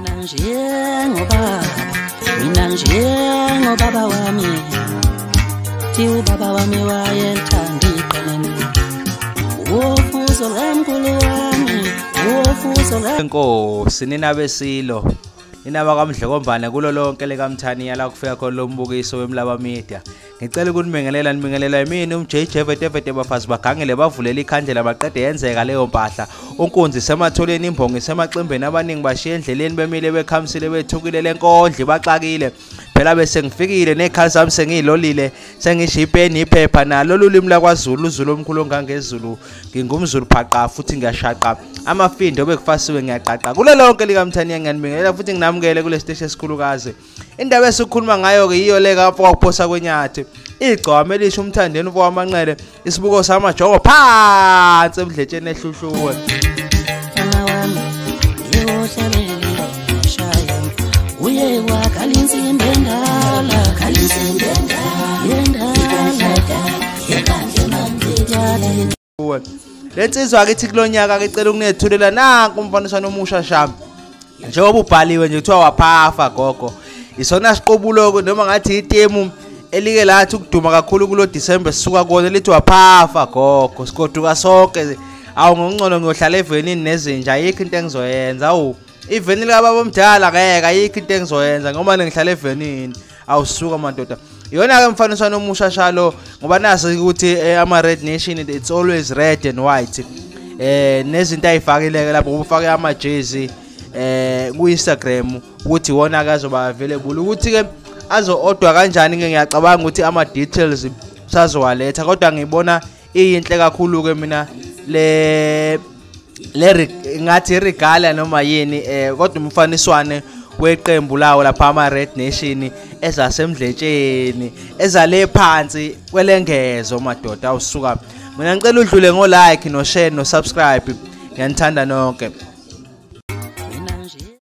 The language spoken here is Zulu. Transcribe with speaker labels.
Speaker 1: mina njengobaba wami thi ubaba wami wayethanda iqalane wofuzo lamkhulu wami wofuzo
Speaker 2: enkosi nina besilo inaba kaMdlekombane kulo lonke lekaMthaniya la kufika khona lo mbukiso weMlaba Media. Ngicela nimingelela yimini umJJ Vetevete bafazi bagangele bavulela ikhandlela baqede yenzeka leyo mpahla. Unkunzi sematholeni imbongi semaximbeni abaningi bashiya endleleni bemile bekhamisile bethukile lenkondli baxakile. Phela bese ngifikile nekhali sami sengilolile sengisho ipeni iphepha nalo lulimi lakwaZulu uZulu omkhulu ngangezulu ngingumZulu phaqha futhi ngiyashaqa amafindo bekufasiwe ngiyaqaqa kulo lonke likaMthaniya ngiyanibingelela futhi nginamukele kule station esikhulukazi. Indaba esikhuluma ngayo ke yiyo le kapho kwakuphosa kwenyathi igcwame lisho umthandeni wamanqele isibuko samajongo phansi emdletsheni ehluhluwe
Speaker 1: uye kwakalinsimbi endala
Speaker 2: lensizwa akithi kulonyaka akecela ukunethulela nanku umfaniswano omusha shami njengoba ubhaliwe nje kuthiwa waphafa gogo isona siqubulo noma ngathi itemu elike lathi ukuduma kakhulu kulo December sisuka kona lithi waphafa gogo sikoduka sonke awu ngongcono ngiyohlala evenini nezinja ayikho into engizoyenza awu iveni likababa omdala ngeke ayikho into engizoyenza ngoba ngihlala evenini awusuka madoda yona ke mfaniswano omusha shalo ngoba nasi ukuthi ama Red Nation it's always red and white nezinto ayifakile lapho ufake ama jersey ku Instagram ukuthi wona akazoba available ukuthi ke azo-odwa kanjani ke ngiyacabanga ukuthi ama details sazowaletha kodwa ngibona iyinhle kakhulu ke mina le ngathi regala noma yini kodwa umfaniswane weqembu lawo lapha ama Red Nation ezasemdletsheni ezale phansi kwelengezo madoda awusuka mina ngicela udlule ngo like no share no subscribe ngiyanithanda nonke.